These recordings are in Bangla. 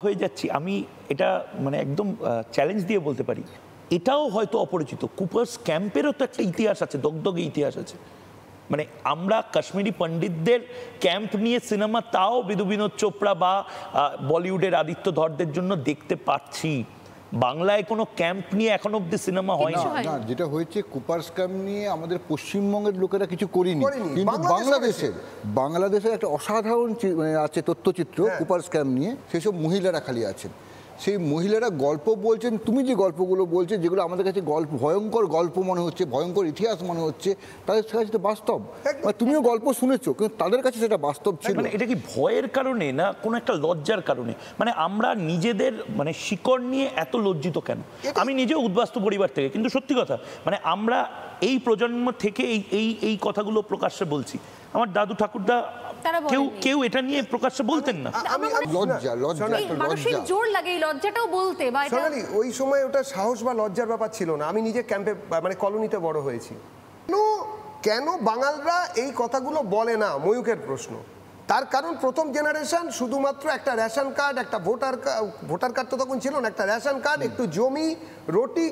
হয়ে যাচ্ছি আমি এটা মানে একদম চ্যালেঞ্জ দিয়ে বলতে পারি, এটাও হয়তো অপরিচিত। কুপার্স ক্যাম্পেরও তো একটা ইতিহাস আছে, দগদগে ইতিহাস আছে। মানে আমরা কাশ্মীরি পণ্ডিতদের ক্যাম্প নিয়ে সিনেমা তাও বিনোদ চোপড়া বা বলিউডের আদিত্য ধরদের জন্য দেখতে পাচ্ছি। বাংলায় কোনো ক্যাম্প নিয়ে এখন অব্দি সিনেমা হয় না। যেটা হয়েছে কুপার্স ক্যাম্প নিয়ে আমাদের পশ্চিমবঙ্গের লোকেরা কিছু করিনি, কিন্তু বাংলাদেশের একটা অসাধারণ আছে তথ্যচিত্র কুপার্স ক্যাম্প নিয়ে। সেসব মহিলারা খালি আছেন, সেই মহিলারা গল্প বলছেন। তুমি যে গল্পগুলো বলছো, যেগুলো আমাদের কাছে গল্প, ভয়ঙ্কর গল্প মনে হচ্ছে, ভয়ঙ্কর ইতিহাস মনে হচ্ছে, তাদের কাছে তো বাস্তব। তুমিও গল্প শুনেছো, কিন্তু তাদের কাছে সেটা বাস্তব ছিল। মানে এটা কি ভয়ের কারণে না কোনো একটা লজ্জার কারণে? মানে আমরা নিজেদের মানে শিকড় নিয়ে এত লজ্জিত কেন? আমি নিজেও উদ্বাস্তু পরিবার থেকে, কিন্তু সত্যি কথা মানে আমরা এই প্রজন্ম থেকে এই কথাগুলো প্রকাশ্যে বলছি। আমার দাদু ঠাকুরদা কেউ এটা নিয়ে প্রকাশ্যে বলতেন না। মানুষের জোর লাগে এই লজ্জাটাও বলতে। সোনালি, ওই সময় ওটা সাহস বা লজ্জার ব্যাপার ছিল না। আমি নিজে ক্যাম্পে মানে কলোনিতে বড় হয়েছি। কেন বাঙালরা এই কথাগুলো বলে না? ময়ূকের প্রশ্ন। তার কারণ প্রথম জেনারেশন শুধুমাত্র একটা রেশন কার্ড, একটা ভোটার কার্ড তো তখন ছিল না, একটা রেশন কার্ড, একটু জমি, রুটি,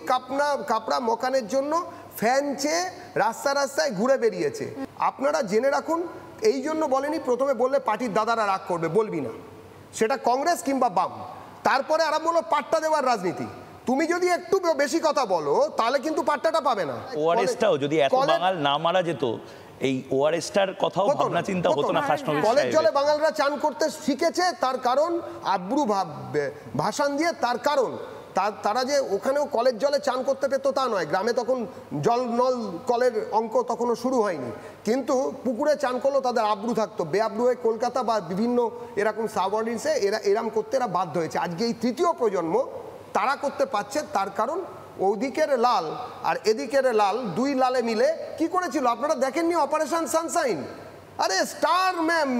কাপড়া মকানের জন্য ফ্যান চেয়ে রাস্তায় ঘুরে বেরিয়েছে। আপনারা জেনে রাখুন, এই জন্য বলেনি, প্রথমে বললে পার্টির দাদারা রাগ করবে, বলবি না, সেটা কংগ্রেস কিংবা বাম। তারপরে আরম্ভ হলো পাট্টা দেওয়ার রাজনীতি। তুমি যদি একটু বেশি কথা বলো তাহলে কিন্তু পাট্টাটা পাবে না। ওআরএসটাও যদি এত বাঙাল না মারা যেত, এই ওআরএসটার কথাও ভাবনা চিন্তা হতো না। কলের জলে বাঙালরা চান করতে শিখেছে, তার কারণ আব্রু ভাষণ দিয়ে, তার কারণ তারা যে ওখানেও কলের জলে চান করতে পেতো তা নয়। গ্রামে তখন নল কলের অঙ্ক তখনও শুরু হয়নি, কিন্তু পুকুরে চান করলেও তাদের আব্রু থাকতো। বেআব্রু হয়ে কলকাতা বা বিভিন্ন এরকম সাবঅর্ডিনেন্সে এরম করতে এরা বাধ্য হয়েছে। আজকে এই তৃতীয় প্রজন্ম তারা করতে পারছে, তার কারণ ওদিকের লাল আর এদিকের লাল, দুই লালে মিলে কি করেছিল আপনারা দেখেননি? অপারেশন সানশাইন, আরে স্টার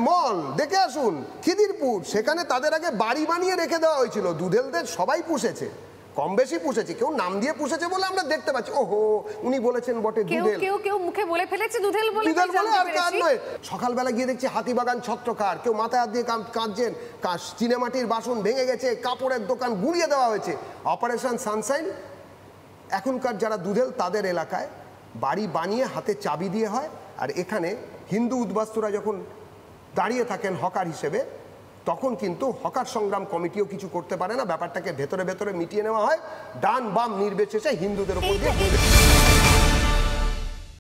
মল দেখে আসুন, খিদিরপুর, সেখানে তাদের আগে বাড়ি বানিয়ে রেখে দেওয়া হয়েছিল। দুধেলদের সবাই পুষেছে, কম বেশি পুষেছে, কেউ নাম দিয়ে পুষেছে বলে আমরা দেখতে পাচ্ছি। ওহো, উনি বলেছেন বটে দুধেল, কেউ মুখে বলে ফেলেছে দুধেল বলে, আর কার নয়। সকালবেলা গিয়ে দেখছি হাতিবাগান ছত্রকার, কেউ মাথায় হাত দিয়ে কাঁদছেন, চিনেমাটির বাসন ভেঙে গেছে, কাপড়ের দোকান গুঁড়িয়ে দেওয়া হয়েছে। অপারেশন সানশাইন এখনকার যারা দুধেল তাদের এলাকায় বাড়ি বানিয়ে হাতে চাবি দিয়ে হয়। আর এখানে হিন্দু উদ্বাস্তুরা যখন দাঁড়িয়ে থাকেন হকার হিসেবে, তখন কিন্তু হকার সংগ্রাম কমিটিও কিছু করতে পারে না। ব্যাপারটাকে ভেতরে ভেতরে মিটিয়ে নেওয়া হয়, ডান বাম নির্বিশেষে হিন্দুদের উপর দিয়ে।